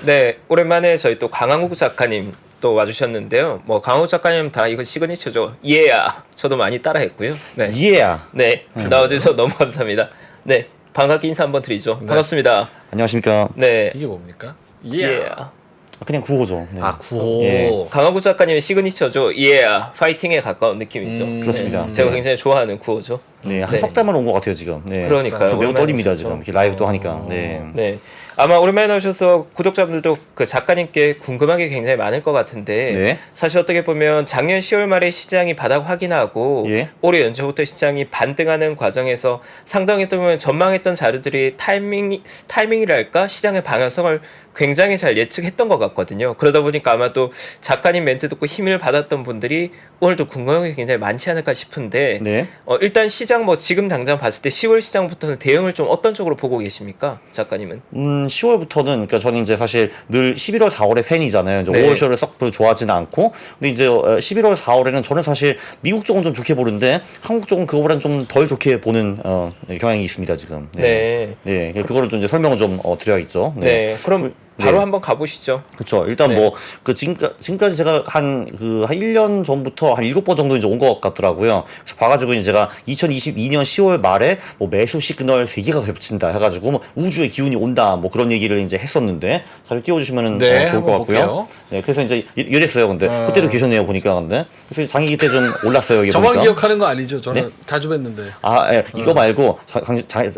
네, 오랜만에 저희 또 강한국 작가님 또 와주셨는데요. 뭐 강한국 작가님 다 이거 시그니처죠. 이해야. 저도 많이 따라했고요. 네, 이해야. 네 나와주셔서 너무 감사합니다. 네, 반갑게 인사 한번 드리죠. 반갑습니다. 안녕하십니까. 네, 이게 뭡니까? 이해야. 그냥 구호죠. 네. 아 구호. 예. 강한국 작가님의 시그니처죠. 이해야. 파이팅에 가까운 느낌이죠. 그렇습니다. 네, 제가 굉장히 좋아하는 구호죠. 네, 한 석 달만 온 것 같아요 지금. 네. 그러니까요. 그래서 매우 오랜만에 떨립니다 오셨죠. 지금. 이렇게 라이브 또 하니까. 네. 네. 아마 오랜만에 나오셔서 구독자분들도 그 작가님께 궁금한 게 굉장히 많을 것 같은데 네. 사실 어떻게 보면 작년 10월 말에 시장이 바닥 확인하고 예. 올해 연초부터 시장이 반등하는 과정에서 상당히 또 보면 전망했던 자료들이 타이밍이랄까 시장의 방향성을 굉장히 잘 예측했던 것 같거든요. 그러다 보니까 아마도 작가님 멘트 듣고 힘을 받았던 분들이 오늘도 궁금한 게 굉장히 많지 않을까 싶은데 네. 일단 시장 뭐 지금 당장 봤을 때 10월 시장부터는 대응을 좀 어떤 쪽으로 보고 계십니까? 작가님은? 10월부터는 그러니까 저는 이제 사실 늘 11월 4월의 팬이잖아요. 이제 네. 5월 10월을 썩 별로 좋아하지는 않고. 근데 이제 11월 4월에는 저는 사실 미국 쪽은 좀 좋게 보는데 한국 쪽은 그거보다는 좀 덜 좋게 보는 경향이 있습니다 지금. 네. 네. 그거를 좀 이제 설명을 좀 드려야겠죠. 네. 그럼 바로 네. 한번 가보시죠. 그렇죠. 일단 네. 뭐 그 지금까지 제가 한 1년 전부터 한 7번 정도 이제 온 것 같더라고요. 그래서 봐가지고 이제 제가 2022년 10월 말에 뭐 매수 시그널 3개가 겹친다 해가지고 뭐 우주의 기운이 온다 뭐 그런 얘기를 이제 했었는데 자료 띄워주시면은 네, 좋을 것 한번 같고요. 볼게요. 네, 그래서 이제 이랬어요. 근데 그때도 계셨네요 보니까 근데 그래서 장기 때 좀 올랐어요 이게 저만 보니까. 기억하는 거 아니죠? 저는 네? 자주 뵀는데. 아, 예, 이거 말고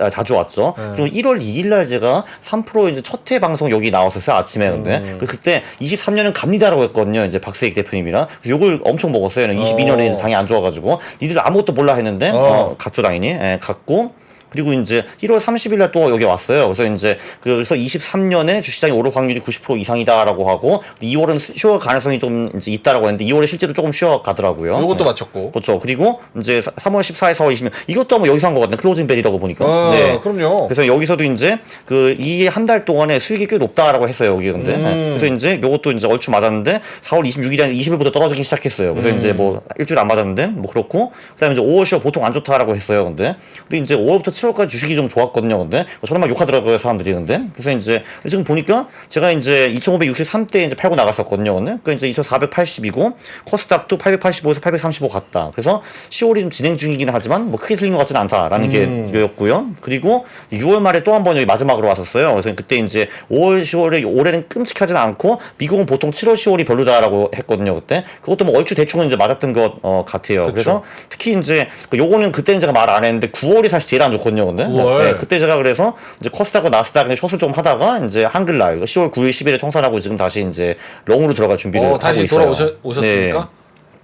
자주 왔죠. 그리고 1월 2일 날 제가 3프로 이제 첫 회 방송 여기 나왔었어요 아침에 근데 그때 23년은 갑니다라고 했거든요. 이제 박세익 대표님이랑 그래서 욕을 엄청 먹었어요. 22년에 이제 장이 안 좋아가지고 니들 아무것도 몰라 했는데 갔죠 당연히. 예, 갔고. 그리고 이제 1월 30일 날 또 여기 왔어요. 그래서 이제 그래서 23년에 주시장이 오를 확률이 90% 이상이다라고 하고 2월은 쉬어갈 가능성이 좀 이제 있다라고 했는데 2월에 실제로 조금 쉬어가더라고요. 이것도 네. 맞췄고. 그렇죠. 그리고 이제 3월 14일, 4월 20일 이것도 뭐 여기서 한 것 같네. 클로징 벨이라고 보니까. 네. 그럼요. 그래서 여기서도 이제 그 이 한 달 동안에 수익이 꽤 높다라고 했어요. 여기 근데. 네. 그래서 이제 요것도 이제 얼추 맞았는데 4월 26일에 20일부터 떨어지기 시작했어요. 그래서 이제 뭐 일주일 안 맞았는데 뭐 그렇고 그다음에 이제 5월 10월 보통 안 좋다라고 했어요. 근데 이제 5월부터 7월까지 주식이 좀 좋았거든요. 근데 저는 막 욕하더라고요 사람들이. 근데 그래서 이제 지금 보니까 제가 이제 2,563대 이제 팔고 나갔었거든요. 근데 그 이제 2,480이고 코스닥도 885에서 835 갔다. 그래서 10월이 좀 진행 중이긴 하지만 뭐 크게 틀린 것 같지는 않다라는 게 이거였고요. 그리고 6월 말에 또 한 번 여기 마지막으로 왔었어요. 그래서 그때 이제 5월 10월에 올해는 끔찍하진 않고 미국은 보통 7월 10월이 별로다라고 했거든요. 그때 그것도 뭐 얼추 대충은 이제 맞았던 것 같아요. 그쵸. 그래서 특히 이제 요거는 그때는 제가 말 안 했는데 9월이 사실 제일 안 좋거든요. 근데 9월. 네, 그때 제가 그래서 이제 코스닥과 나스닥에 숏을 좀 하다가 이제 한글날 10월 9일 10일에 청산하고 지금 다시 이제 롱으로 들어갈 준비를 하고 다시 있어요. 돌아오셨습니까? 네.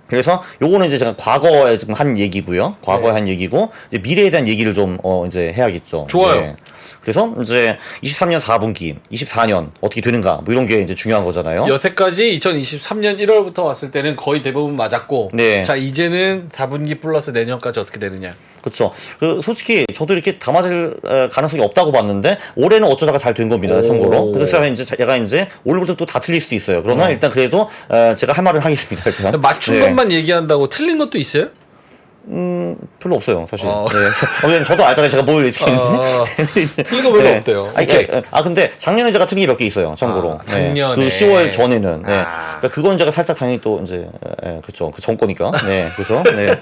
그래서 요거는 이제 제가 과거에 지금 한 얘기고요. 과거에 한 얘기고 이제 미래에 대한 얘기를 좀 이제 해야겠죠. 좋아요. 네. 그래서 이제 23년 4분기, 24년 어떻게 되는가 뭐 이런 게 이제 중요한 거잖아요. 여태까지 2023년 1월부터 왔을 때는 거의 대부분 맞았고 네. 자 이제는 4분기 플러스 내년까지 어떻게 되느냐. 그렇죠. 그 솔직히 저도 이렇게 다 맞을 가능성이 없다고 봤는데 올해는 어쩌다가 잘 된 겁니다. 참고로. 그래서 이제 제가 이제 올해부터 또 다 틀릴 수도 있어요. 그러나 일단 그래도 제가 할 말은 하겠습니다. 일단. 맞춘 네. 것만 얘기한다고 틀린 것도 있어요? 별로 없어요, 사실. 네. 왜냐면 저도 알잖아요, 제가 뭘 예측했는지. 틀린 거 별로 없대요. 아니, 근데 작년에 제가 틀린 게 몇 개 있어요, 참고로. 작년에. 그 10월 전에는. 네. 그러니까 그건 제가 살짝 당연히 또 이제, 그쵸. 그 전거니까. 네, 그죠. 네.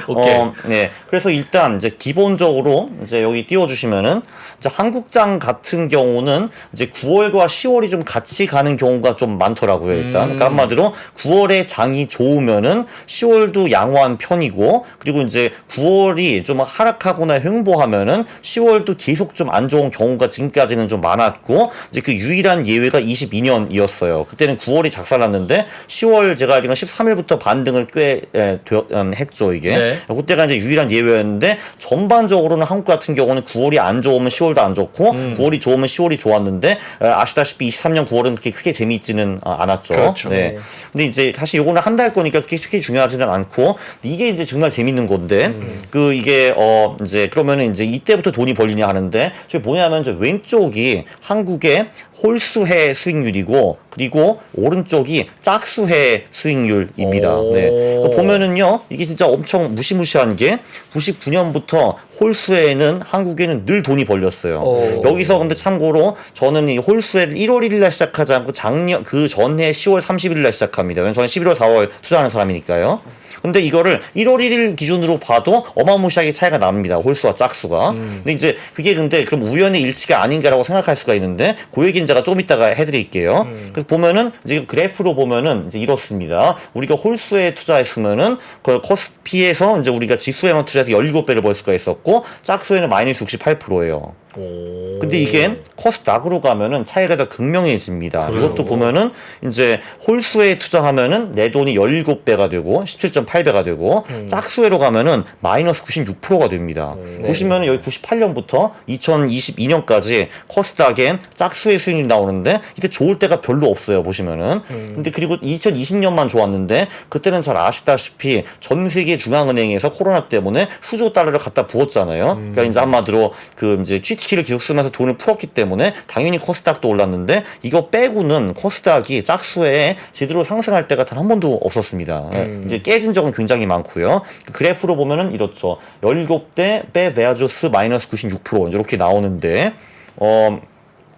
오케이. 네. 그래서 일단 이제 기본적으로 이제 여기 띄워주시면은 이제 한국장 같은 경우는 이제 9월과 10월이 좀 같이 가는 경우가 좀 많더라고요, 일단. 그러니까 한마디로 9월에 장이 좋으면은 10월도 양호한 편이고 그리고 이제 9월이 좀 하락하거나 횡보하면은 10월도 계속 좀 안 좋은 경우가 지금까지는 좀 많았고 이제 그 유일한 예외가 22년이었어요. 그때는 9월이 작살났는데 10월 제가 알기로는 13일부터 반등을 꽤 했죠 이게. 네. 그때가 이제 유일한 예외였는데 전반적으로는 한국 같은 경우는 9월이 안 좋으면 10월도 안 좋고 9월이 좋으면 10월이 좋았는데 아시다시피 23년 9월은 그렇게 크게 재미있지는 않았죠. 그렇죠. 네. 근데 이제 사실 요거는 한 달 거니까 그렇게 크게 중요하지는 않고 이게 이제 정말 재밌는 건데 그 이게 이제 그러면은 이제 이때부터 돈이 벌리냐 하는데 저기 뭐냐면 이제 왼쪽이 한국의 홀수해 수익률이고 그리고 오른쪽이 짝수해 수익률입니다. 오. 네. 보면은요 이게 진짜 엄청 무시무시한 게 99년부터 홀수해는 한국에는 늘 돈이 벌렸어요. 오. 여기서 근데 참고로 저는 이 홀수해를 1월 1일 날 시작하지 않고 작년 그 전해 10월 31일 날 시작합니다. 왜냐면 저는 11월 4월 투자하는 사람이니까요. 근데 이거를 1월 1일 기준으로 봐도 어마무시하게 차이가 납니다. 홀수와 짝수가. 근데 이제 그게 근데 그럼 우연의 일치가 아닌가라고 생각할 수가 있는데 그 얘기는 제가 좀 이따가 해드릴게요. 그래서 보면은 이제 그래프로 보면은 이제 이렇습니다. 우리가 홀수에 투자했으면은 그 코스피에서 이제 우리가 지수에만 투자해서 17배를 벌 수가 있었고 짝수에는 마이너스 68%예요. 근데 이게 코스닥으로 가면은 차이가 더 극명해집니다. 이것도 보면은 이제 홀수에 투자하면은 내 돈이 17배가 되고 17.8배가 되고 짝수에로 가면은 마이너스 96%가 됩니다. 보시면은 여기 98년부터 2022년까지 코스닥에 짝수의 수익률이 나오는데 이때 좋을 때가 별로 없어요. 보시면은. 근데 그리고 2020년만 좋았는데 그때는 잘 아시다시피 전 세계 중앙은행에서 코로나 때문에 수조 달러를 갖다 부었잖아요. 그러니까 이제 한마디로 그 이제 키를 계속 쓰면서 돈을 풀었기 때문에 당연히 코스닥도 올랐는데 이거 빼고는 코스닥이 짝수에 제대로 상승할 때가 단 한 번도 없었습니다. 이제 깨진 적은 굉장히 많고요. 그래프로 보면은 이렇죠. 17대 빼 베아조스 마이너스 96% 이렇게 나오는데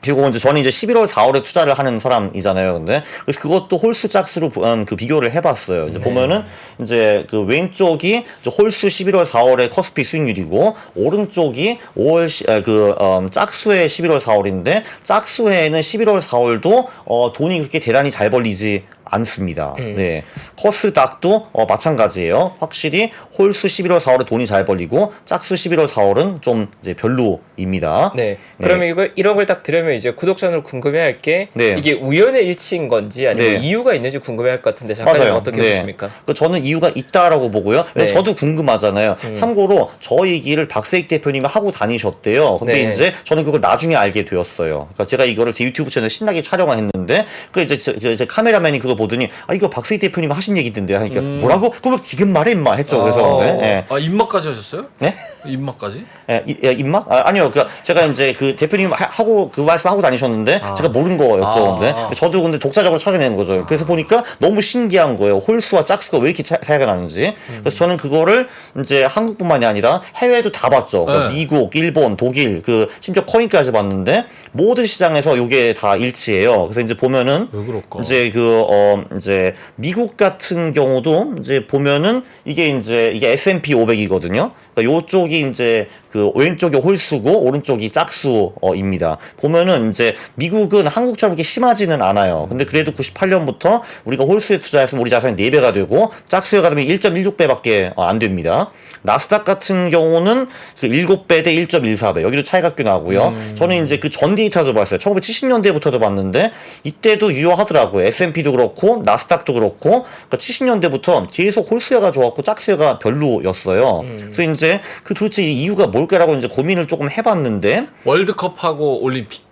그리고 이제 저는 이제 11월 4월에 투자를 하는 사람이잖아요. 근데 그래서 그것도 홀수 짝수로 그 비교를 해봤어요. 이제 보면은 이제 그 왼쪽이 이제 홀수 11월 4월의 코스피 수익률이고 오른쪽이 5월 짝수의 11월 4월인데 짝수에는 11월 4월도 돈이 그렇게 대단히 잘 벌리지 않습니다. 네. 코스닥도 마찬가지예요. 확실히 홀수 11월 4월에 돈이 잘 벌리고 짝수 11월 4월은 좀 이제 별로입니다. 네. 그러면 이거 1억을 딱 들으면 이제 구독자는 궁금해할 게 네. 이게 우연의 일치인 건지 아니면 네. 이유가 있는지 궁금해할 것 같은데 작가님 맞아요. 어떻게 네. 보십니까? 저는 이유가 있다라고 보고요. 네. 저도 궁금하잖아요. 참고로 저 얘기를 박세익 대표님이 하고 다니셨대요. 근데 네. 이제 저는 그걸 나중에 알게 되었어요. 그러니까 제가 이거를 제 유튜브 채널에 신나게 촬영을 했는데 그 이제 카메라맨이 그걸 보더니 이거 박세익 대표님 하신 얘기던데 하니까 뭐라고? 그럼 지금 말해 임마 했죠. 그래서 네. 입맛까지 하셨어요? 네? 입맛까지? 입맛? 아니요. 제가 이제 그 대표님 하고 그 말씀 하고 다니셨는데 제가 모르는 거 여쭤봤는데 저도 근데 독자적으로 찾아내는 거죠. 그래서 보니까 너무 신기한 거예요. 홀수와 짝수가 왜 이렇게 차이가 나는지. 그래서 저는 그거를 이제 한국뿐만이 아니라 해외도 다 봤죠. 그러니까 미국, 일본, 독일, 그 심지어 코인까지 봤는데 모든 시장에서 이게 다 일치해요. 그래서 이제 보면은 왜 그럴까? 이제 이제 미국 같은 경우도 이제 보면은 이게 S&P 500이거든요. 그러니까 요쪽이 이제 그 왼쪽이 홀수고 오른쪽이 짝수입니다. 보면은 이제 미국은 한국처럼 이렇게 심하지는 않아요. 근데 그래도 98년부터 우리가 홀수에 투자했으면 우리 자산이 4배가 되고 짝수에 가면 1.16배밖에 안 됩니다. 나스닥 같은 경우는 그 7배 대 1.14배. 여기도 차이가 꽤 나고요. 저는 이제 그 전 데이터도 봤어요. 1970년대부터도 봤는데 이때도 유효하더라고요. S&P도 그렇고 나스닥도 그렇고 그러니까 70년대부터 계속 홀수가 좋았고 짝수가 별로였어요. 그래서 이제 그 도대체 이 이유가 뭘까라고 이제 고민을 조금 해봤는데 월드컵하고 올림픽.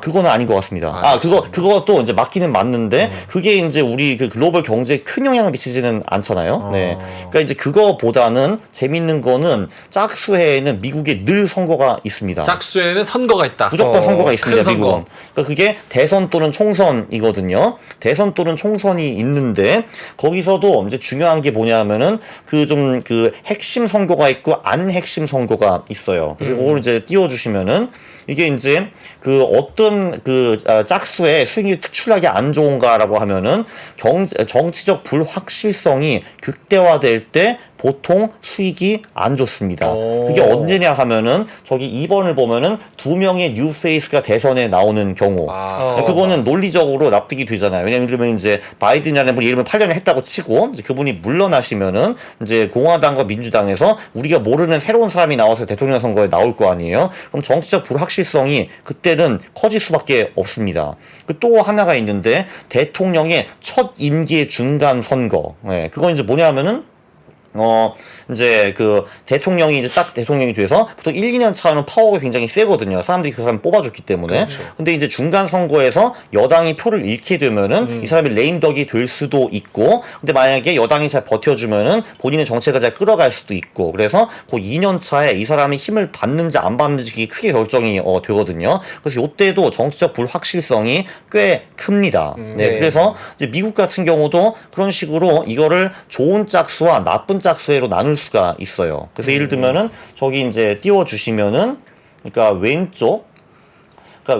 그거는 아닌 것 같습니다. 그것도 이제 맞기는 맞는데, 그게 이제 우리 그 글로벌 경제에 큰 영향을 미치지는 않잖아요. 네. 그러니까 이제 그거보다는 재밌는 거는 짝수해에는 미국에 늘 선거가 있습니다. 짝수에는 선거가 있다. 무조건 선거가 있습니다, 큰 선거. 미국은. 그러니까 그게 대선 또는 총선이거든요. 대선 또는 총선이 있는데, 거기서도 이제 중요한 게 뭐냐면은, 그 핵심 선거가 있고, 안 핵심 선거가 있어요. 그래서 그걸 이제 띄워주시면은, 이게 이제 어떤 짝수의 수익률이 특출나게 안 좋은가라고 하면은 정치적 불확실성이 극대화될 때 보통 수익이 안 좋습니다. 그게 언제냐 하면은 저기 2번을 보면은 2명의 뉴페이스가 대선에 나오는 경우. 그거는 논리적으로 납득이 되잖아요. 왜냐면 그러면 이제 바이든이라는 분이 이름을 8년을 했다고 치고 이제 그분이 물러나시면은 이제 공화당과 민주당에서 우리가 모르는 새로운 사람이 나와서 대통령 선거에 나올 거 아니에요. 그럼 정치적 불확실성이 그때는 커질 수밖에 없습니다. 또 하나가 있는데 대통령의 첫 임기의 중간 선거. 네, 그건 이제 뭐냐면은 이제 그 대통령이 이제 딱 대통령이 돼서 보통 1, 2년 차는 파워가 굉장히 세거든요. 사람들이 그 사람 뽑아줬기 때문에. 근데 이제 중간 선거에서 여당이 표를 잃게 되면은 이 사람이 레임덕이 될 수도 있고, 근데 만약에 여당이 잘 버텨주면은 본인의 정책을 잘 끌어갈 수도 있고, 그래서 그 2년 차에 이 사람이 힘을 받는지 안 받는지 그게 크게 결정이 되거든요. 그래서 이때도 정치적 불확실성이 꽤 큽니다. 네, 네. 그래서 이제 미국 같은 경우도 그런 식으로 이거를 좋은 짝수와 나쁜 짝수로 나눌 수가 있어요. 그래서 예를 들면은 저기 이제 띄워주시면은, 그러니까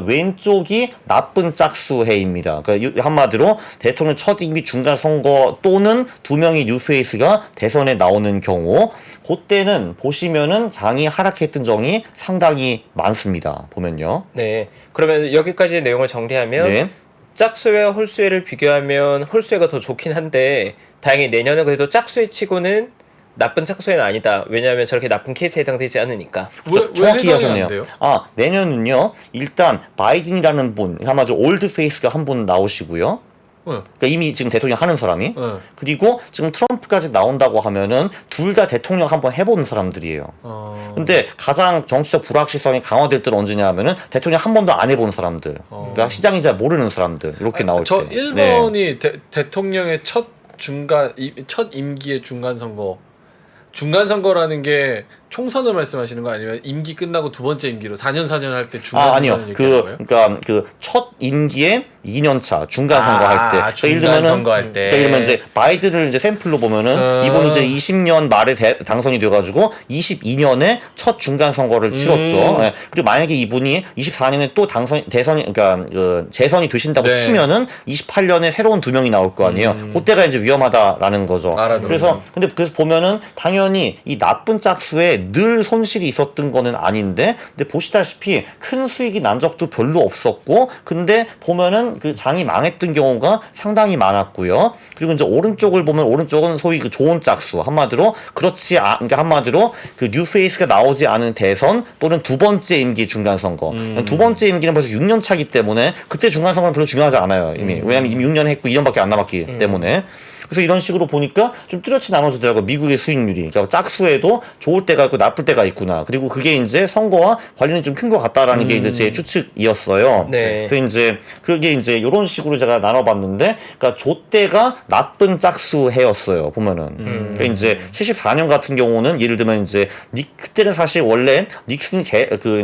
왼쪽이 나쁜 짝수해입니다. 그러니까 한마디로 대통령 첫 임기 중간 선거 또는 두 명의 뉴페이스가 대선에 나오는 경우, 그때는 보시면은 장이 하락했던 정이 상당히 많습니다. 보면요. 네. 그러면 여기까지 내용을 정리하면 네. 짝수와 홀수회를 비교하면 홀수회가 더 좋긴 한데 다행히 내년은 그래도 짝수회 치고는 나쁜 짝수회는 아니다. 왜냐하면 저렇게 나쁜 케이스에 해당되지 않으니까. 왜 정확히 해당이 안 하셨네요. 돼요? 내년은요, 일단 바이든이라는 분, 한마디로 올드 페이스가 한 분 나오시고요. 그러니까 이미 지금 대통령 하는 사람이. 그리고 지금 트럼프까지 나온다고 하면은 둘 다 대통령 한번 해본 사람들이에요. 근데 가장 정치적 불확실성이 강화될 때는 언제냐 하면은 대통령 한 번도 안 해본 사람들. 그러니까 시장이 잘 모르는 사람들. 이렇게 나올 때. 저 네. 1번이 대통령의 첫 임기의 중간 선거. 중간 선거라는 게 총선을 말씀하시는 거 아니면 임기 끝나고 두 번째 임기로 4년 할 때 중간 아니요. 선거를 얘기하는 거예요? 그러니까 그 첫 임기의 2년차 중간 선거할 때. 중간 선거할 때. 그러니까 예를 들면 이제 바이든을 이제 샘플로 보면은 이분이 이제 20년 말에 당선이 돼가지고 22년에 첫 중간 선거를 치렀죠. 예. 그리고 만약에 이분이 24년에 또 그러니까 그 재선이 되신다고 네. 치면은 28년에 새로운 두 명이 나올 거 아니에요. 그때가 이제 위험하다라는 거죠. 알아들어요. 그래서 보면은 당연히 이 나쁜 짝수에 늘 손실이 있었던 거는 아닌데, 근데 보시다시피 큰 수익이 난 적도 별로 없었고, 근데 보면은 그 장이 망했던 경우가 상당히 많았고요. 그리고 이제 오른쪽을 보면 오른쪽은 소위 그 좋은 짝수, 한마디로 그러니까 한마디로 그 뉴페이스가 나오지 않은 대선 또는 두 번째 임기 중간 선거. 두 번째 임기는 벌써 6년 차기 때문에 그때 중간 선거는 별로 중요하지 않아요. 왜냐면 이미 6년 했고 2년밖에 안 남았기 때문에. 그래서 이런 식으로 보니까 좀 뚜렷이 나눠지더라고요. 미국의 수익률이. 그러니까 짝수에도 좋을 때가 있고 나쁠 때가 있구나. 그리고 그게 이제 선거와 관련이 좀 큰 것 같다라는 게 이제 제 추측이었어요. 네. 그래서 이제 그게 이제 이런 식으로 제가 나눠봤는데, 그러니까 조때가 나쁜 짝수해였어요. 보면은. 그러니까 이제 74년 같은 경우는 예를 들면 이제 그때는 사실 원래 닉슨이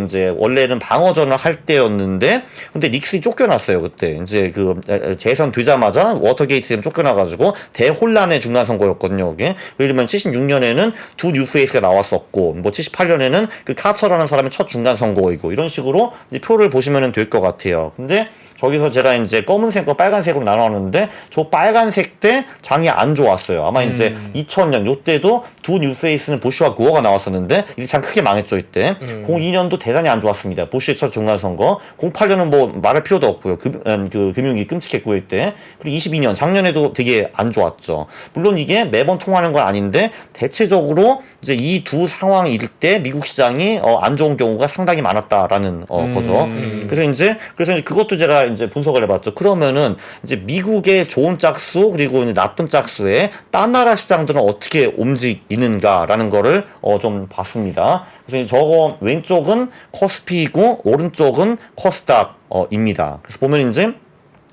이제 원래는 방어전을 할 때였는데, 근데 닉슨이 쫓겨났어요. 그때 이제 그 재선 되자마자 워터게이트 때문에 쫓겨나가지고 대혼란의 중간 선거였거든요. 이게 예를 들면 76년에는 두 뉴페이스가 나왔었고, 뭐 78년에는 그 카처라는 사람의 첫 중간 선거이고, 이런 식으로 이제 표를 보시면 될 것 같아요. 근데 저기서 제가 이제 검은색과 빨간색으로 나눴는데, 저 빨간색 때 장이 안 좋았어요. 아마 이제 2000년 요때도 두 뉴페이스는 부시와 고어가 나왔었는데 이게 참 크게 망했죠. 이때 02년도 대단히 안 좋았습니다. 부시의 첫 중간 선거. 08년은 뭐 말할 필요도 없고요. 그 금융이 끔찍했고요. 이때. 그리고 22년 작년에도 되게 안 좋았죠. 물론 이게 매번 통하는 건 아닌데 대체적으로 이제 이 두 상황일 때 미국 시장이 안 좋은 경우가 상당히 많았다라는 거죠. 그래서 이제 그것도 제가 이제 분석을 해봤죠. 그러면은 이제 미국의 좋은 짝수 그리고 이제 나쁜 짝수에 딴 나라 시장들은 어떻게 움직이는가라는 거를 좀 봤습니다. 그래서 저거 왼쪽은 코스피이고 오른쪽은 코스닥입니다. 그래서 보면 이제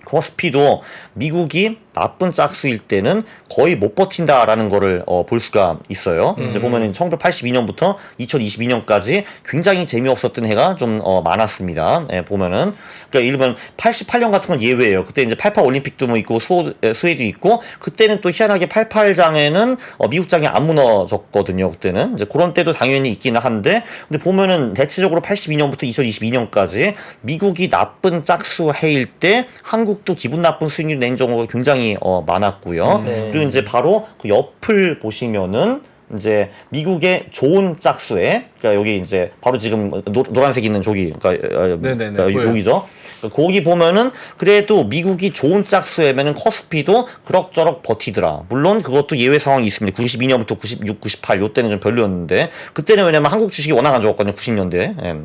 코스피도 미국이 나쁜 짝수일 때는 거의 못 버틴다라는 거를 볼 수가 있어요. 이제 보면은 1982년부터 2022년까지 굉장히 재미없었던 해가 좀 많았습니다. 예, 보면은 그러니까 예를 들면 88년 같은 건 예외예요. 그때 이제 88 올림픽도 뭐 있고 스웨도 있고, 그때는 또 희한하게 88장에는 미국 장이 안 무너졌거든요. 그때는 이제 그런 때도 당연히 있기는 한데, 근데 보면은 대체적으로 82년부터 2022년까지 미국이 나쁜 짝수 해일 때 한국도 기분 나쁜 수익률 낸 경우가 굉장히 많았고요. 네. 그리고 이제 바로 그 옆을 보시면은 이제 미국의 좋은 짝수에 그러니까 여기 이제 바로 지금 노란색 있는 저기 네네네, 그러니까 보여요. 여기죠. 거기 보면은 그래도 미국이 좋은 짝수에면은 커스피도 그럭저럭 버티더라. 물론 그것도 예외 상황이 있습니다. 92년부터 96, 98 요때는 좀 별로였는데 그때는 왜냐면 한국 주식이 워낙 안 좋았거든요. 90년대. 예.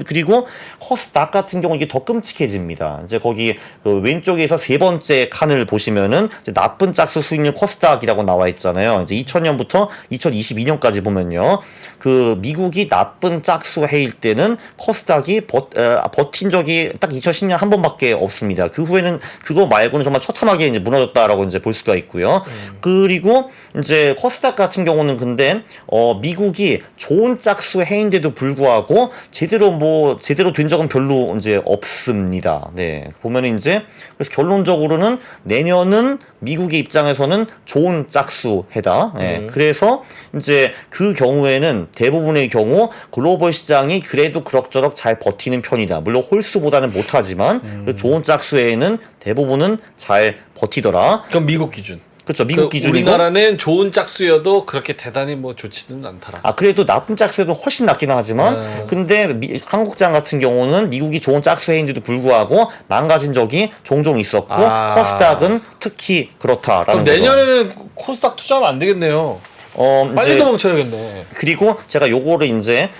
그리고 코스닥 같은 경우 이게 더 끔찍해집니다. 이제 거기 그 왼쪽에서 세 번째 칸을 보시면은 이제 나쁜 짝수 수익률 코스닥이라고 나와 있잖아요. 이제 2000년부터 2022년까지 보면요. 그 미국이 나쁜 짝수 해일 때는 코스닥이 버틴 적이 딱 2010년 한 번밖에 없습니다. 그 후에는 그거 말고는 정말 처참하게 이제 무너졌다라고 이제 볼 수가 있고요. 그리고 이제 코스닥 같은 경우는 근데 미국이 좋은 짝수 해인데도 불구하고 제대로 된 적은 별로 이제 없습니다. 네. 보면 이제 그래서 결론적으로는 내년은 미국의 입장에서는 좋은 짝수 해다. 네. 그래서 이제 그 경우에는 대부분의 경우 글로벌 시장이 그래도 그럭저럭 잘 버티는 편이다. 물론 홀수보다는 못하지만 그 좋은 짝수에는 대부분은 잘 버티더라. 그럼 미국 기준. 그렇죠. 미국 기준이고. 우리나라는 좋은 짝수여도 그렇게 대단히 뭐 좋지는 않더라. 아 그래도 나쁜 짝수에도 훨씬 낫기는 하지만 근데 한국장 같은 경우는 미국이 좋은 짝수 해인데도 불구하고 망가진 적이 종종 있었고 코스닥은 특히 그렇다라는 그럼 내년에는 코스닥 투자하면 안 되겠네요. 빨리 이제 도망쳐야겠네. 그리고 제가 요거를 이제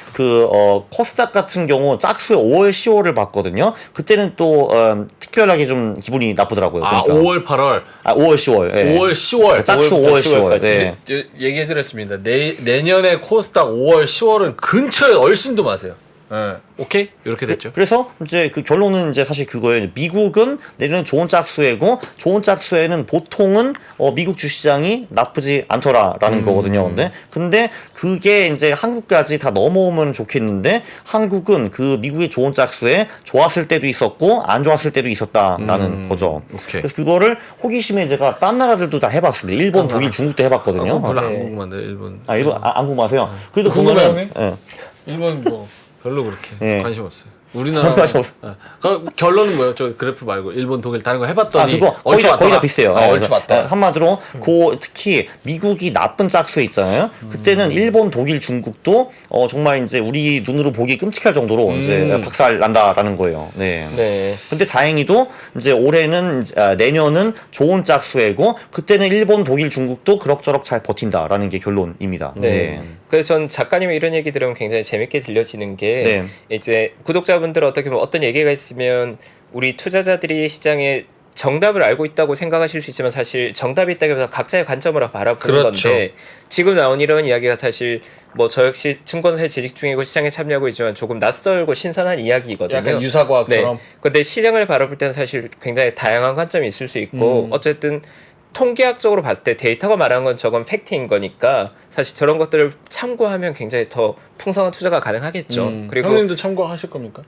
코스닥 같은 경우 짝수에 5월, 10월을 봤거든요. 그때는 또 특별하게 좀 기분이 나쁘더라고요. 그러니까. 5월, 8월. 5월, 10월. 예. 5월, 10월. 짝수 5월, 10월. 네. 얘기해드렸습니다. 내년에 코스닥 5월, 10월은 근처에 얼씬도 마세요. 네. 오케이? 이렇게 됐죠. 그래서 이제 그 결론은 이제 사실 그거예요. 미국은 내년은 좋은 짝수애고 좋은 짝수에는 보통은 미국 주시장이 나쁘지 않더라라는 거거든요. 근데 그게 이제 한국까지 다 넘어오면 좋겠는데 한국은 그 미국의 좋은 짝수에 좋았을 때도 있었고 안 좋았을 때도 있었다라는 거죠. 오케이. 그래서 그거를 호기심에 제가 딴 나라들도 다 해봤습니다. 일본, 독일, 중국도 해봤거든요. 별로 네. 안 궁금한데 일본. 일본 안 궁금하세요? 그래도 궁금해요, 보면은 예. 일본 뭐 별로 그렇게 네. 관심 없어요. 우리나라 관심 없어. 결론은 뭐예요? 저 그래프 말고 일본, 독일 다른 거 해봤더니 그거 얼추 거의 다 맞더라. 비슷해요. 얼추 맞다. 한마디로 특히 미국이 나쁜 짝수에 있잖아요. 그때는 일본, 독일, 중국도 정말 이제 우리 눈으로 보기 끔찍할 정도로 이제 박살 난다라는 거예요. 네. 네. 근데 다행히도 이제 올해는 내년은 좋은 짝수이고 그때는 일본, 독일, 중국도 그럭저럭 잘 버틴다라는 게 결론입니다. 네. 그래서 전 작가님의 이런 얘기 들으면 굉장히 재밌게 들려지는 게 이제 구독자분들 어떻게 보면 어떤 얘기가 있으면 우리 투자자들이 시장에 정답을 알고 있다고 생각하실 수 있지만 사실 정답이 있다기보다 각자의 관점으로 바라보는 그렇죠. 건데 지금 나온 이런 이야기가 사실 뭐 저 역시 증권사에 재직 중이고 시장에 참여하고 있지만 조금 낯설고 신선한 이야기거든요. 약간 유사과학처럼. 네. 근데 시장을 바라볼 때는 사실 굉장히 다양한 관점이 있을 수 있고 어쨌든 통계학적으로 봤을 때 데이터가 말하는 건 저건 팩트인 거니까 사실 저런 것들을 참고하면 굉장히 더 풍성한 투자가 가능하겠죠. 그리고 형님도 참고하실 겁니까?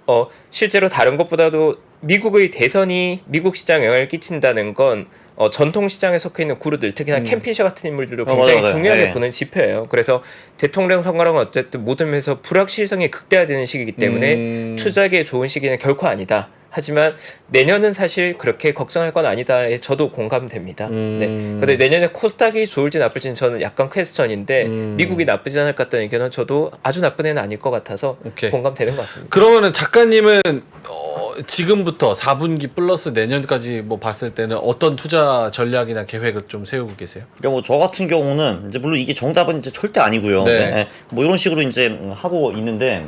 실제로 다른 것보다도 미국의 대선이 미국 시장에 영향을 끼친다는 건 전통 시장에 속해 있는 구루들 특히나 캠피셔 같은 인물들도 굉장히 맞아요. 중요하게 네. 보는 지표예요. 그래서 대통령 선거는 어쨌든 모든 면에서 불확실성이 극대화되는 시기이기 때문에 투자하기에 좋은 시기는 결코 아니다. 하지만 내년은 사실 그렇게 걱정할 건 아니다에 저도 공감됩니다. 네. 근데 내년에 코스닥이 좋을지 나쁠지는 저는 약간 퀘스천인데 미국이 나쁘지 않을 것 같다는 의견은 저도 아주 나쁜 애는 아닐 것 같아서 오케이. 공감되는 것 같습니다. 그러면은 작가님은 지금부터 4분기 플러스 내년까지 뭐 봤을 때는 어떤 투자 전략이나 계획을 좀 세우고 계세요? 그러니까 뭐 저 같은 경우는 이제 물론 이게 정답은 이제 절대 아니고요. 네. 네. 뭐 이런 식으로 이제 하고 있는데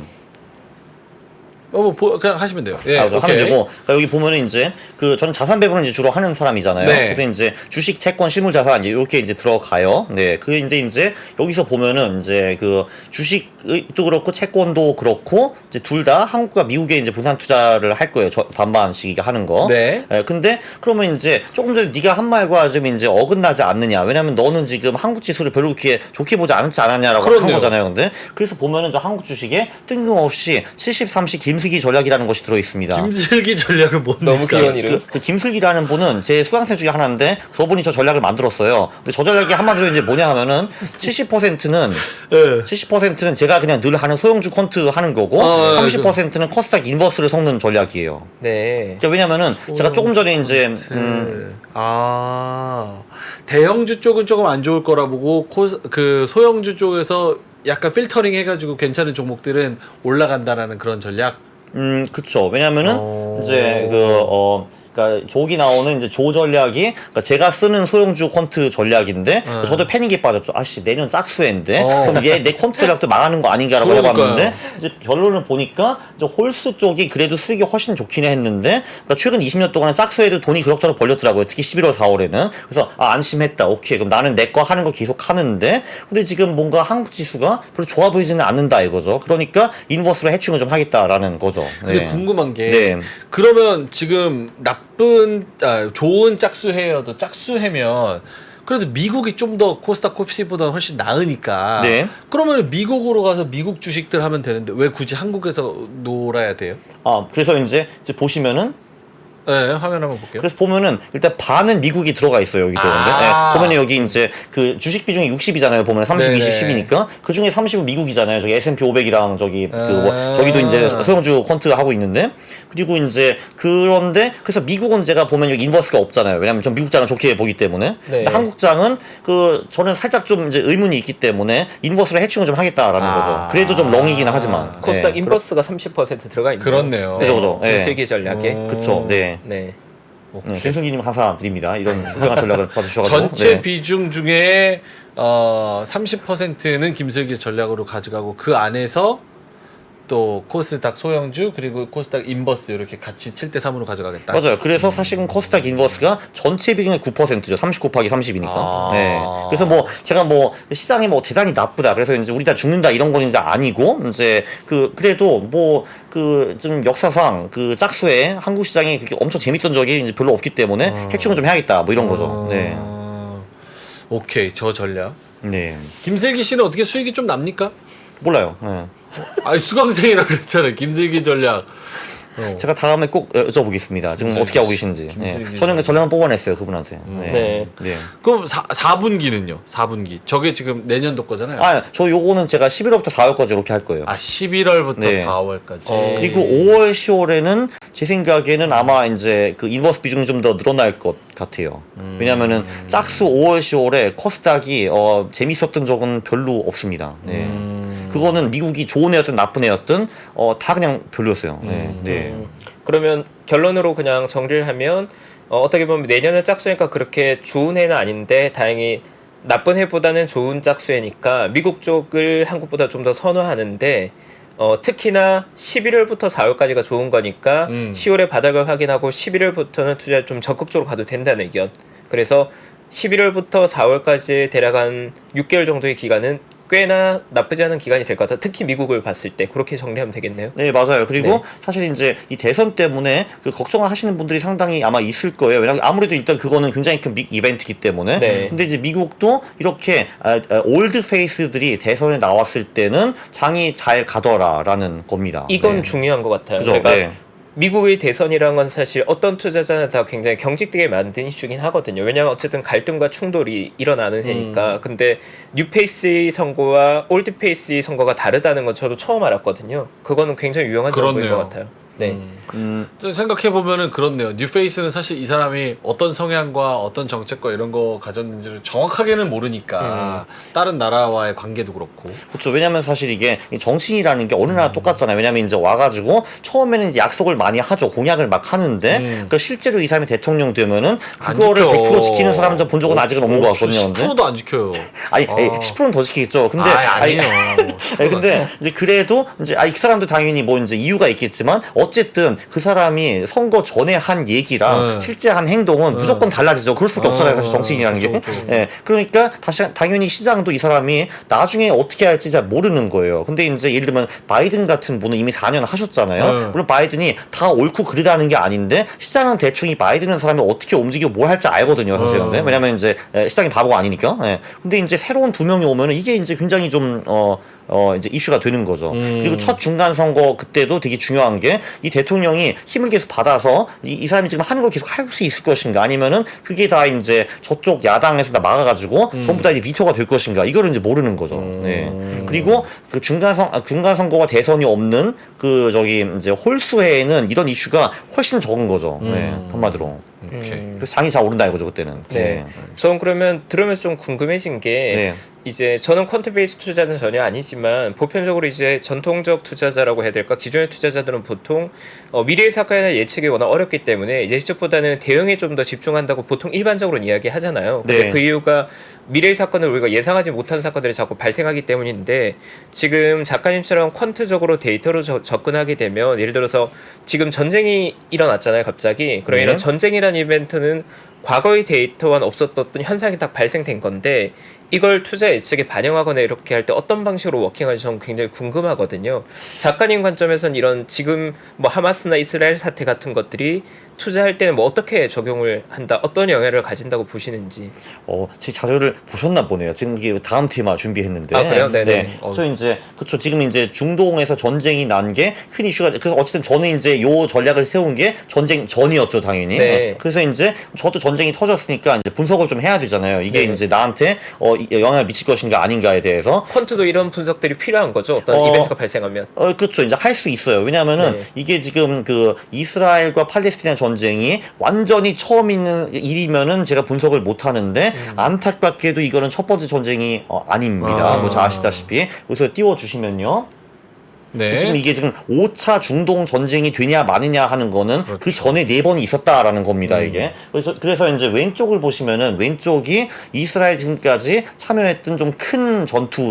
그냥 하시면 돼요. 예, 하면 오케이. 되고 그러니까 여기 보면은 이제 저는 자산 배분을 이제 주로 하는 사람이잖아요. 네. 그래서 이제 주식, 채권, 실물 자산 이렇게 이제 들어가요. 네. 근데 이제 여기서 보면은 이제 그 주식도 그렇고 채권도 그렇고 이제 둘 다 한국과 미국에 이제 분산 투자를 할 거예요. 반반씩 하는 거. 네. 근데 그러면 이제 조금 전에 네가 한 말과 좀 이제 어긋나지 않느냐. 왜냐면 너는 지금 한국 지수를 별로 그렇게 좋게 보지 않았냐라고 한 그렇네요. 거잖아요. 근데 그래서 보면은 저 한국 주식에 뜬금없이 70, 30 김슬기 전략이라는 것이 들어 있습니다. 김슬기 전략은 뭡니까? 너무 귀여운 이름. 그 김슬기라는 분은 제 수강생 중에 하나인데 저분이 저 전략을 만들었어요. 근데 저 전략이 한마디로 이제 뭐냐 하면은 70%는 예. 70%는 제가 그냥 늘 하는 소형주 퀀트 하는 거고 30%는 코스닥 인버스를 섞는 전략이에요. 네. 그러니까 왜냐면은 제가 조금 전에 이제 대형주 쪽은 조금 안 좋을 거라 보고 그 소형주 쪽에서 약간 필터링 해가지고 괜찮은 종목들은 올라간다라는 그런 전략. 그쵸. 왜냐면은 오. 이제 그러니까 조기 나오는 이제 조 전략이 그러니까 제가 쓰는 소형주 퀀트 전략인데 저도 패닉에 빠졌죠. 아씨 내년 짝수회인데 그럼 얘 내 퀀트 전략도 망하는 거 아닌가라고 그러니까요. 해봤는데 이제 결론을 보니까 이제 홀수 쪽이 그래도 수익이 훨씬 좋긴 했는데 그러니까 최근 20년 동안 짝수회도 돈이 그럭저럭 벌렸더라고요. 특히 11월 4월에는 그래서 안심했다. 오케이 그럼 나는 내 거 하는 거 계속 하는데 근데 지금 뭔가 한국 지수가 별로 좋아 보이지는 않는다 이거죠. 그러니까 인버스로 해충을 좀 하겠다라는 거죠. 근데 네. 궁금한 게 네. 그러면 지금 좋은 짝수회여도 짝수회면 그래도 미국이 좀 더 코스닥 코스피보다 훨씬 나으니까 네. 그러면 미국으로 가서 미국 주식들 하면 되는데 왜 굳이 한국에서 놀아야 돼요? 그래서 이제 보시면은 네, 화면 한번 볼게요. 그래서 보면은 일단 반은 미국이 들어가 있어요 여기도 아. 근데 보면은 여기 이제 그 주식 비중이 60이잖아요 보면 30, 네네. 20, 10이니까 그 중에 30은 미국이잖아요 저기 S&P 500이랑 저기 그 뭐 저기도 이제 아. 소형주 퀀트 하고 있는데 그리고 이제 그런데 그래서 미국은 제가 보면 여기 인버스가 없잖아요 왜냐면 전 미국장은 좋게 보기 때문에 네. 근데 한국장은 그 저는 살짝 좀 이제 의문이 있기 때문에 인버스로 해충을 좀 하겠다라는 거죠 그래도 좀 렁이긴 하지만 코스닥 네. 인버스가 30% 들어가 있네요. 그렇네요. 그죠, 그죠. 네. 실기 전략에. 그쵸 네. 네. 네, 김성기님 감사드립니다. 이런 훌륭한 전략을 봐주셔가지고 전체 네. 비중 중에 30%는 김슬기 전략으로 가져가고 그 안에서 또 코스닥 소형주 그리고 코스닥 인버스 이렇게 같이 7대 3으로 가져가겠다. 맞아요. 그래서 사실은 코스닥 인버스가 전체 비중의 9%죠. 30 곱하기 30이니까. 아. 네. 그래서 뭐 제가 뭐 시장이 뭐 대단히 나쁘다. 그래서 이제 우리 다 죽는다 이런 건 이제 아니고 이제 그래도 뭐 그 좀 역사상 그 짝수에 한국 시장이 그렇게 엄청 재밌던 적이 이제 별로 없기 때문에 해충을 좀 해야겠다. 뭐 이런 거죠. 네. 오케이 저 전략. 네. 김슬기 씨는 어떻게 수익이 좀 납니까? 몰라요. 네. 아 수강생이라 그랬잖아요. 김슬기 전략. 제가 다음에 꼭 여쭤보겠습니다. 지금 김슬기 어떻게 하고 씨. 계신지. 네. 김슬기 저는 그 전략만 뽑아냈어요. 그분한테. 네. 네. 네. 그럼 4분기는요? 4분기. 저게 지금 내년도 거잖아요. 저 요거는 제가 11월부터 4월까지 이렇게 할 거예요. 11월부터 네. 4월까지. 그리고 5월, 10월에는 제 생각에는 아마 이제 그 인버스 비중이 좀 더 늘어날 것 같아요. 왜냐면은 짝수 5월, 10월에 코스닥이 재밌었던 적은 별로 없습니다. 네. 그거는 미국이 좋은 애였든 나쁜 애였든 다 그냥 별로였어요. 네. 네. 그러면 결론으로 그냥 정리를 하면 어떻게 보면 내년은 짝수니까 그렇게 좋은 해는 아닌데 다행히 나쁜 해보다는 좋은 짝수해니까 미국 쪽을 한국보다 좀 더 선호하는데 특히나 11월부터 4월까지가 좋은 거니까 10월에 바닥을 확인하고 11월부터는 투자를 좀 적극적으로 가도 된다는 의견. 그래서 11월부터 4월까지 대략 한 6개월 정도의 기간은 꽤나 나쁘지 않은 기간이 될 것 같아. 특히 미국을 봤을 때 그렇게 정리하면 되겠네요. 네, 맞아요. 그리고 네. 사실 이제 이 대선 때문에 그 걱정을 하시는 분들이 상당히 아마 있을 거예요. 왜냐하면 아무래도 일단 그거는 굉장히 큰 빅 이벤트이기 때문에. 네. 근데 이제 미국도 이렇게 올드 페이스들이 대선에 나왔을 때는 장이 잘 가더라라는 겁니다. 이건 네. 중요한 것 같아요. 그죠? 그러니까 네. 미국의 대선이란 건 사실 어떤 투자자나 다 굉장히 경직되게 만든 이슈긴 하거든요. 왜냐하면 어쨌든 갈등과 충돌이 일어나는 해니까. 근데 뉴페이스의 선거와 올드페이스의 선거가 다르다는 건 저도 처음 알았거든요. 그거는 굉장히 유용한 정보인 그렇네요. 것 같아요. 네. 생각해 보면은 그렇네요. 뉴페이스는 사실 이 사람이 어떤 성향과 어떤 정책과 이런 거 가졌는지를 정확하게는 모르니까 다른 나라와의 관계도 그렇고. 그렇죠. 왜냐면 사실 이게 이 정치인이라는 게 어느 나라 똑같잖아요. 왜냐면 이제 와가지고 처음에는 이제 약속을 많이 하죠. 공약을 막 하는데 그 실제로 이 사람이 대통령 되면은 안 그거를 지켜. 100% 지키는 사람은 좀 본 적은 아직은 없는 것 같거든요. 근데 10%도 안 지켜요. 아니 10%는 더 지키겠죠. 근데 아니에요. 아니, 근데 이제 그래도 이제 그 사람도 당연히 뭐 이제 이유가 있겠지만 어쨌든 그 사람이 선거 전에 한 얘기랑 실제 한 행동은 무조건 달라지죠. 그럴 수밖에 없잖아요. 사실 정치인이라는 게. 그렇죠. 예. 그러니까 당연히 시장도 이 사람이 나중에 어떻게 할지 잘 모르는 거예요. 근데 이제 예를 들면 바이든 같은 분은 이미 4년 하셨잖아요. 물론 바이든이 다 옳고 그르다는 게 아닌데 시장은 대충 이 바이든은 사람이 어떻게 움직이고 뭘 할지 알거든요. 사실 근데 왜냐면 이제 시장이 바보가 아니니까. 예. 근데 이제 새로운 두 명이 오면은 이게 이제 굉장히 좀 이제 이슈가 되는 거죠. 그리고 첫 중간 선거 그때도 되게 중요한 게 이 대통령이 힘을 계속 받아서 이 사람이 지금 하는 걸 계속 할 수 있을 것인가 아니면은 그게 다 이제 저쪽 야당에서 다 막아가지고 전부 다 이제 비토가 될 것인가 이거를 이제 모르는 거죠. 네. 그리고 그 중간 선거와 대선이 없는 그 저기 이제 홀수회에는 이런 이슈가 훨씬 적은 거죠. 네. 한마디로. 오케이. 그래서 장이 잘 오른다 이거죠 그때는. 네. 전 그러면 들으면서 좀 궁금해진 게 네. 이제 저는 퀀트 베이스 투자자는 전혀 아니지만 보편적으로 이제 전통적 투자자라고 해야 될까? 기존의 투자자들은 보통 미래의 사건이나 예측이 워낙 어렵기 때문에 예측보다는 대응에 좀 더 집중한다고 보통 일반적으로 이야기하잖아요. 근데 네. 그 이유가 미래의 사건을 우리가 예상하지 못한 사건들이 자꾸 발생하기 때문인데 지금 작가님처럼 퀀트적으로 데이터로 접근하게 되면 예를 들어서 지금 전쟁이 일어났잖아요, 갑자기. 그럼 네. 이런 전쟁이라는 이벤트는 과거의 데이터와는 없었던 현상이 딱 발생된 건데 이걸 투자 예측에 반영하거나 이렇게 할 때 어떤 방식으로 워킹하는지 저는 굉장히 궁금하거든요. 작가님 관점에서는 이런 지금 뭐 하마스나 이스라엘 사태 같은 것들이 투자할 때는 뭐 어떻게 적용을 한다, 어떤 영향을 가진다고 보시는지. 제 자료를 보셨나 보네요. 지금 이게 다음 테마 준비했는데. 아, 그래요? 네네. 네. 그래서 이제 그쵸. 지금 이제 중동에서 전쟁이 난 게 큰 이슈가. 그래서 어쨌든 저는 이제 요 전략을 세운 게 전쟁 전이었죠, 당연히. 네. 그래서 이제 저도 전쟁이 터졌으니까 이제 분석을 좀 해야 되잖아요. 이게 네. 이제 나한테 영향을 미칠 것인가 아닌가에 대해서. 퀀트도 이런 분석들이 필요한 거죠. 어떤 이벤트가 발생하면. 그렇죠. 이제 할 수 있어요. 왜냐하면은 네. 이게 지금 그 이스라엘과 팔레스타인 전쟁이 완전히 처음 있는 일이면은 제가 분석을 못 하는데 안타깝게도 이거는 첫 번째 전쟁이 아닙니다. 뭐 잘 아시다시피. 그래서 띄워주시면요. 네. 지금 이게 지금 5차 중동 전쟁이 되냐 마느냐 하는 거는 그렇죠. 그 전에 4번이 있었다라는 겁니다, 이게. 그래서 이제 왼쪽을 보시면은 왼쪽이 이스라엘 지금까지 참여했던 좀 큰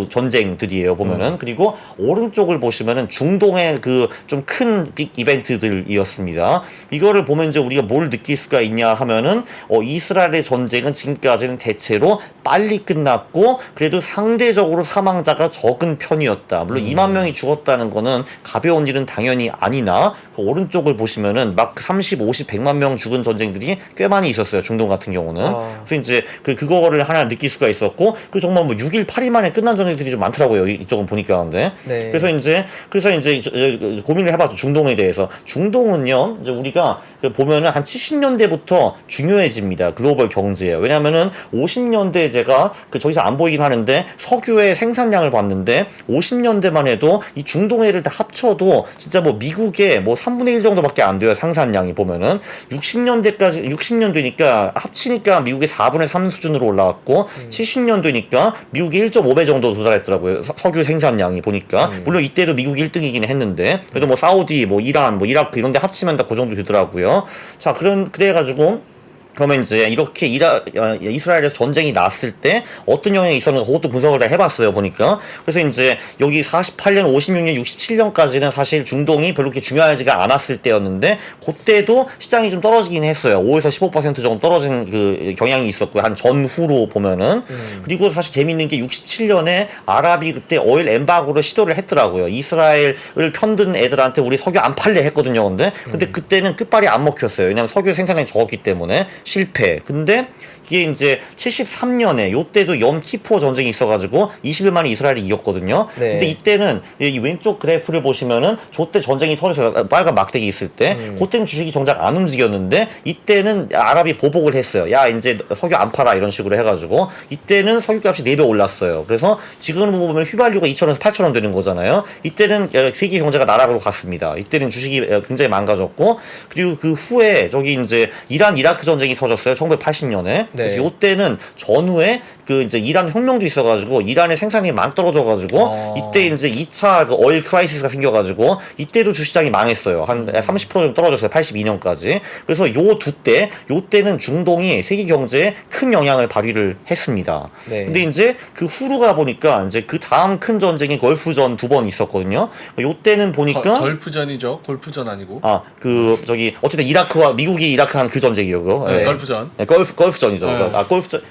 전쟁들이에요, 보면은. 그리고 오른쪽을 보시면은 중동의 그 좀 큰 빅 이벤트들이었습니다. 이거를 보면 이제 우리가 뭘 느낄 수가 있냐 하면은 이스라엘의 전쟁은 지금까지는 대체로 빨리 끝났고 그래도 상대적으로 사망자가 적은 편이었다. 물론 2만 명이 죽었다는 거는 가벼운 일은 당연히 아니나 그 오른쪽을 보시면은 막 30, 50, 100만 명 죽은 전쟁들이 꽤 많이 있었어요. 중동 같은 경우는. 그래서 이제 그거를 하나 느낄 수가 있었고 그 정말 뭐 6일, 8일 만에 끝난 전쟁들이 좀 많더라고요. 이쪽은 보니까. 근데. 네. 그래서 이제 고민을 해봤죠. 중동에 대해서. 중동은요. 이제 우리가 보면은 한 70년대부터 중요해집니다. 글로벌 경제에. 왜냐면은 50년대 제가 저기서 안 보이긴 하는데 석유의 생산량을 봤는데 50년대만 해도 이 중동해를 다 합쳐도 진짜 뭐 미국의 뭐 3분의 1 정도밖에 안 돼요. 생산량이 보면은 60년대니까 합치니까 미국의 4분의 3 수준으로 올라왔고 70년대니까 미국의 1.5배 정도 도달했더라고요. 석유 생산량이 보니까. 물론 이때도 미국이 1등이긴 했는데 그래도 뭐 사우디, 뭐 이란, 뭐 이라크 이런 데 합치면 다 그 정도 되더라고요. 자, 그래가지고 그러면 이제 이렇게 이스라엘에서 전쟁이 났을 때 어떤 영향이 있었는가 그것도 분석을 다 해봤어요, 보니까. 그래서 이제 여기 48년, 56년, 67년까지는 사실 중동이 별로 그렇게 중요하지가 않았을 때였는데 그때도 시장이 좀 떨어지긴 했어요. 5에서 15% 정도 떨어진 그 경향이 있었고요. 한 전후로 보면은. 그리고 사실 재밌는 게 67년에 아랍이 그때 오일 엠바고를 시도를 했더라고요. 이스라엘을 편든 애들한테 우리 석유 안 팔래 했거든요, 근데 그때는 끝발이 안 먹혔어요. 왜냐면 석유 생산량이 적었기 때문에. 실패. 근데 이게 이제 73년에 요때도 염키푸어 전쟁이 있어가지고 20일 만에 이스라엘이 이겼거든요. 네. 근데 이때는 이 왼쪽 그래프를 보시면은 저때 전쟁이 터져서 빨간 막대기 있을 때 그때는 주식이 정작 안 움직였는데 이때는 아랍이 보복을 했어요. 야 이제 석유 안 팔아 이런 식으로 해가지고 이때는 석유값이 4배 올랐어요. 그래서 지금 보면 휘발유가 2,000원에서 8,000원 되는 거잖아요. 이때는 세계 경제가 나락으로 갔습니다. 이때는 주식이 굉장히 망가졌고 그리고 그 후에 저기 이제 이란 이라크 전쟁이 터졌어요. 1980년에. 네. 그래서 요때는 전후에 그 이제 이란 혁명도 있어가지고 이란의 생산량이 막 떨어져가지고 이때 이제 2차 그 오일 크라이시스가 생겨가지고 이때도 주시장이 망했어요. 한 30% 정도 떨어졌어요. 82년까지. 그래서 요때는 중동이 세계 경제에 큰 영향을 발휘를 했습니다. 네. 근데 이제 그 후루가 보니까 이제 그 다음 큰 전쟁이 걸프전 2번 있었거든요. 요때는 보니까 걸프전이죠. 골프전 아니고. 어쨌든 미국이 이라크 한 그 전쟁이요, 그거. 네. 예. 걸프전. 네, 걸프전이죠. 네. 걸프전?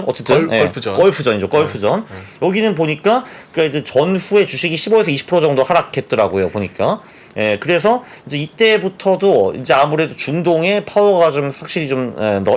어쨌든. 걸프전. 걸프전이죠, 걸프전. 여기는 보니까, 이제 전후에 주식이 15에서 20% 정도 하락했더라고요, 보니까. 예, 그래서 이제 이때부터도 이제 아무래도 중동의 파워가 좀 확실히 좀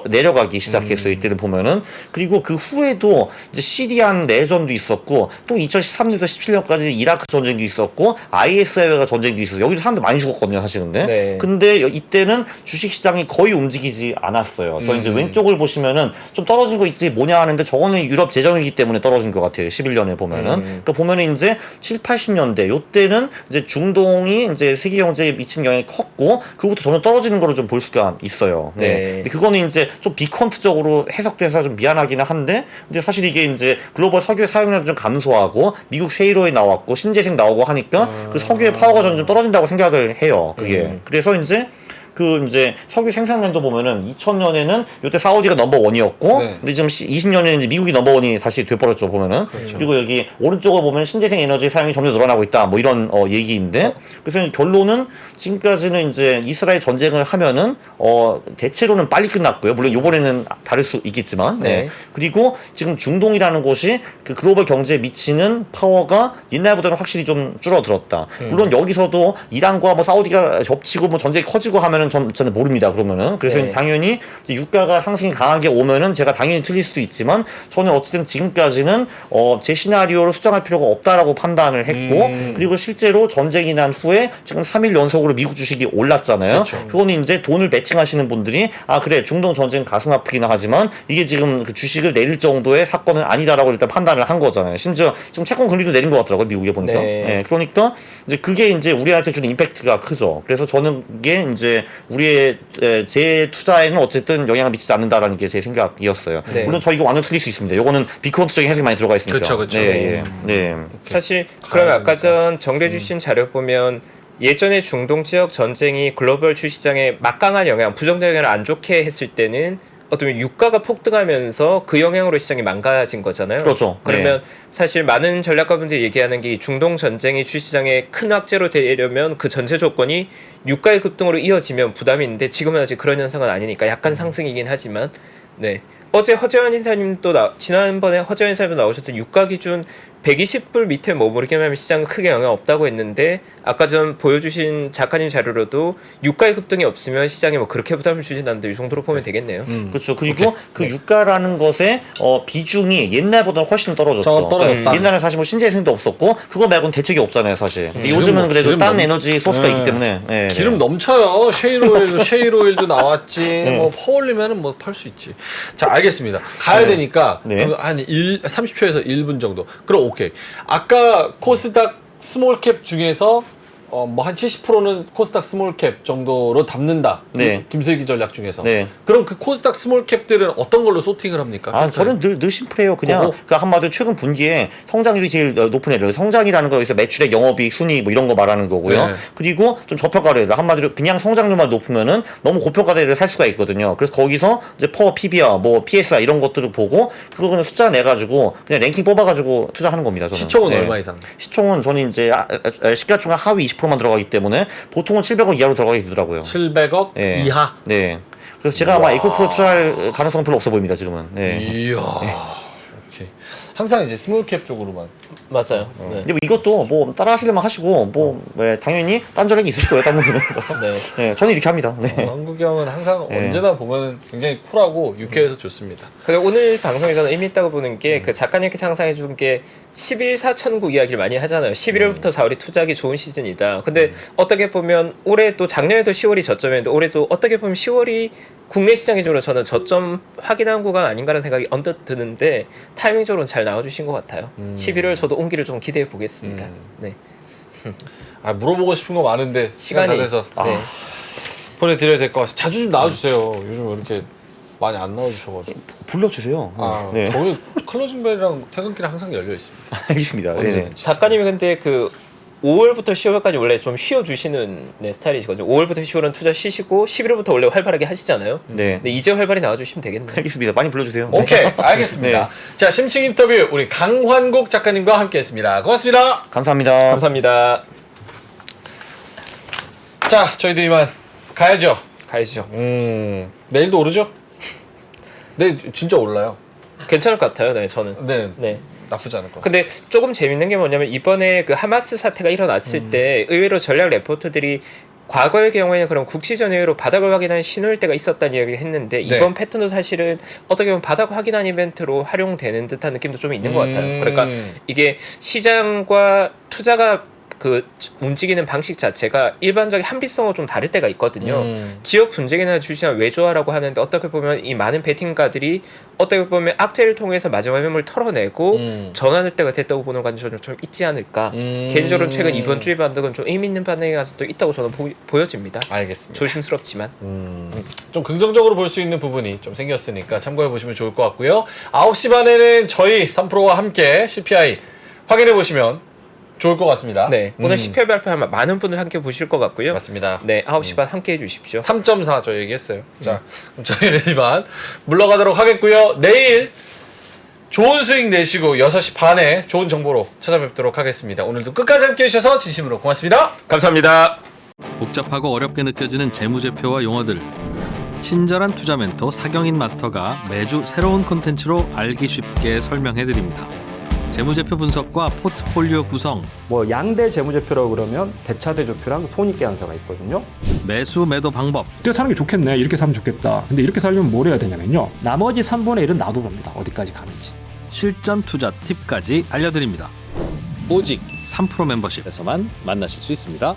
내려가기 시작했어요. 이때를 보면은. 그리고 그 후에도 이제 시리안 내전도 있었고 또 2013년부터 17년까지 이라크 전쟁도 있었고 ISI가 전쟁도 있었어요. 여기서 사람들 많이 죽었거든요, 사실 근데. 네. 근데 이때는 주식 시장이 거의 움직이지 않았어요. 저 이제 왼쪽을 보시면은 좀 떨어진 거 있지 뭐냐 하는데 저거는 유럽 재정이기 때문에 떨어진 것 같아요. 11년에 보면은. 그러니까 보면은 이제 7, 80년대 요때는 이제 중동이 이제 세계 경제에 미치는 영향이 컸고 그부터 점점 떨어지는 거를 좀 볼 수가 있어요. 네. 네. 근데 그거는 이제 좀 비컨트적으로 해석돼서 좀 미안하기는 한데 근데 사실 이게 이제 글로벌 석유의 사용량도 좀 감소하고 미국 셰일오일 나왔고 신재생 나오고 하니까 그 석유의 파워가 좀 떨어진다고 생각을 해요. 그게. 그래서 이제 그 이제 석유 생산량도 보면은 2000년에는 요때 사우디가 넘버원이었고 네. 근데 지금 20년에는 이제 미국이 넘버원이 다시 돼버렸죠 보면은 그리고 여기 오른쪽을 보면 신재생 에너지 사용이 점점 늘어나고 있다 뭐 이런 얘기인데 그래서 결론은 지금까지는 이제 이스라엘 전쟁을 하면은 대체로는 빨리 끝났고요 물론 요번에는 다를 수 있겠지만 네. 네. 그리고 지금 중동이라는 곳이 그 글로벌 경제에 미치는 파워가 옛날보다는 확실히 좀 줄어들었다 물론 여기서도 이란과 뭐 사우디가 겹치고 뭐 전쟁이 커지고 하면은 저는 모릅니다. 그러면은 그래서 네. 당연히 이제 유가가 상승이 강하게 오면은 제가 당연히 틀릴 수도 있지만 저는 어쨌든 지금까지는 제 시나리오를 수정할 필요가 없다라고 판단을 했고 그리고 실제로 전쟁이 난 후에 지금 3일 연속으로 미국 주식이 올랐잖아요. 그거는 이제 돈을 매칭하시는 분들이 아 그래 중동 전쟁 가슴 아프기는 하지만 이게 지금 그 주식을 내릴 정도의 사건은 아니다라고 일단 판단을 한 거잖아요. 심지어 지금 채권 금리도 내린 것 같더라고요. 미국에 보니까. 네. 네, 그러니까 이제 그게 이제 우리한테 주는 임팩트가 크죠. 그래서 저는 이게 이제 우리의 제 투자에는 어쨌든 영향을 미치지 않는다라는 게 제 생각이었어요. 네. 물론 저 이거 완전 틀릴 수 있습니다. 이거는 비컨트적인 해석이 많이 들어가 있으니까. 그쵸. 네, 네. 사실 그럼 아까 전 정리해 주신 자료 보면 예전에 중동 지역 전쟁이 글로벌 주시장에 막강한 영향, 부정적 영향을 안 좋게 했을 때는 어떤 유가가 폭등하면서 그 영향으로 시장이 망가진 거잖아요. 그렇죠. 그러면 사실 많은 전략가분들이 얘기하는 게 중동 전쟁이 주시장에 큰 악재로 되려면 그 전제 조건이 유가의 급등으로 이어지면 부담이 있는데 지금은 아직 그런 현상은 아니니까 약간 상승이긴 하지만 네. 어제 허재현 인사님도 지난번에 허재현 인사님도 나오셨던 유가 기준 120불 밑에 머무르기만 하면 시장은 크게 영향 없다고 했는데 아까 전 보여주신 작가님 자료로도 유가의 급등이 없으면 시장에 뭐 그렇게 부담을 주진 않는데 이 정도로 보면 되겠네요. 그렇죠. 그리고 그 유가라는 것의 비중이 옛날보다 훨씬 떨어졌죠. 떨어졌다. 옛날에 사실 뭐 신재생도 없었고 그거 말고는 대책이 없잖아요, 사실. 기름 요즘은 뭐- 그래도 기름 딴 너무- 에너지 소스가 있기 때문에. 네, 기름 네. 넘쳐요. 셰일오일도 나왔지. 뭐 퍼올리면은 뭐 팔 수 있지. 자, 알겠습니다. 가야 되니까 네. 그럼 한 30초에서 1분 정도. 그럼 오케이. 아까 코스닥 스몰캡 중에서 뭐 한 70%는 코스닥 스몰캡 정도로 담는다. 네. 김슬기 전략 중에서. 네. 그럼 그 코스닥 스몰캡들은 어떤 걸로 소팅을 합니까? 아, 저는 늘 심플해요. 그냥 그거? 그 한마디로 최근 분기에 성장률이 제일 높은 애들. 성장이라는 거에서 매출액, 영업이익, 순이익 뭐 이런 거 말하는 거고요. 네. 그리고 좀 저평가를 해요. 한마디로 그냥 성장률만 높으면은 너무 고평가된 애를 살 수가 있거든요. 그래서 거기서 이제 퍼, PBR, 뭐 PSR 이런 것들을 보고 그거 그냥 숫자 내 가지고 그냥 랭킹 뽑아 가지고 투자하는 겁니다. 저는. 시총은 네. 얼마 이상? 시총은 저는 이제 시가총액 하위 20%만 들어가기 때문에 보통은 700억 이하로 들어가게 되더라고요. 700억 네. 이하. 네. 그래서 제가 아마 에코프로 투자할 가능성은 별로 없어 보입니다, 지금은. 네. 이야. 오케이. 항상 이제 스몰캡 쪽으로만. 맞아요. 네. 근데 뭐 이것도 뭐 따라 하시려면 하시고 뭐 당연히 딴 전략이 있을 거예요, 딴 분들은. 네. 네, 저는 이렇게 합니다. 네. 한국이 형은 항상 네. 언제나 보면 굉장히 쿨하고 유쾌해서 좋습니다. 근데 오늘 방송에서는 의미 있다고 보는 게 그 작가님께서 상상해 준 게 11사 천국 이야기를 많이 하잖아요. 11월부터 4월이 투자하기 좋은 시즌이다. 근데 어떻게 보면 올해 또 작년에도 10월이 저점이었는데 올해도 어떻게 보면 10월이 국내 시장 기준으로 저는 저점 확인한 구간 아닌가라는 생각이 언뜻 드는데 타이밍적으로는 잘 나와주신 것 같아요. 11월 저도 온기를 좀 기대해 보겠습니다. 네. 아 물어보고 싶은 거 많은데 시간 다 시간이 돼서 네. 보내드려야 될 것 같아요. 자주 좀 나와주세요. 요즘 왜 이렇게 많이 안 나와주셔가지고. 불러주세요. 아, 네. 저희 클로징 벨이랑 퇴근길에 항상 열려 있습니다. 알겠습니다. 네. 언제든지. 작가님이 근데 그 5월부터 10월까지 원래 좀 쉬어주시는 스타일이시거든요. 5월부터 10월은 투자 쉬시고 11월부터 원래 활발하게 하시잖아요. 네. 근데 이제 활발히 나와주시면 되겠네요. 알겠습니다. 많이 불러주세요. 오케이, 알겠습니다. 네. 자, 심층 인터뷰 우리 강환국 작가님과 함께했습니다. 고맙습니다. 감사합니다. 감사합니다. 자, 저희도 이만 가야죠. 가시죠. 내일도 오르죠? 네, 진짜 올라요. 괜찮을 것 같아요. 네, 저는. 네, 네. 나쁘지 않을 것 같아요. 근데 조금 재밌는 게 뭐냐면 이번에 그 하마스 사태가 일어났을 때 의외로 전략 레포트들이 과거의 경우에는 그런 국시전 이후로 바닥을 확인한 신호일 때가 있었다는 이야기를 했는데 이번 패턴도 사실은 어떻게 보면 바닥 확인한 이벤트로 활용되는 듯한 느낌도 좀 있는 것 같아요. 그러니까 이게 시장과 투자가 그 움직이는 방식 자체가 일반적인 한비성과 좀 다를 때가 있거든요. 지역 분쟁이나 주시나 왜 좋아라고 하는데 어떻게 보면 이 많은 베팅가들이 어떻게 보면 악재를 통해서 마지막 매물을 털어내고 전환할 때가 됐다고 보는 관점이 좀 있지 않을까. 개인적으로 최근 이번 주의 반등은 좀 의미 있는 반응이 또 있다고 저는 보여집니다. 알겠습니다. 조심스럽지만. 좀 긍정적으로 볼 수 있는 부분이 좀 생겼으니까 참고해 보시면 좋을 것 같고요. 9시 반에는 저희 3프로와 함께 CPI 확인해 보시면 좋을 것 같습니다. 네, 오늘 CPI 발표하면 많은 분들 함께 보실 것 같고요. 맞습니다. 네, 9시 반 함께 해주십시오. 3.4 저 얘기했어요. 자, 그럼 저희는 이만 물러가도록 하겠고요. 내일 좋은 수익 내시고 6시 반에 좋은 정보로 찾아뵙도록 하겠습니다. 오늘도 끝까지 함께 해주셔서 진심으로 고맙습니다. 감사합니다. 복잡하고 어렵게 느껴지는 재무제표와 용어들, 친절한 투자 멘토 사경인 마스터가 매주 새로운 콘텐츠로 알기 쉽게 설명해드립니다. 재무제표 분석과 포트폴리오 구성, 뭐 양대 재무제표라고 그러면 대차대조표랑 손익계산서가 있거든요. 매수 매도 방법, 이렇게 사는 게 좋겠네. 이렇게 사면 좋겠다. 근데 이렇게 살려면 뭘 해야 되냐면요. 나머지 3분의 1은 놔둬봅니다. 어디까지 가는지. 실전 투자 팁까지 알려드립니다. 오직 3프로 멤버십에서만 만나실 수 있습니다.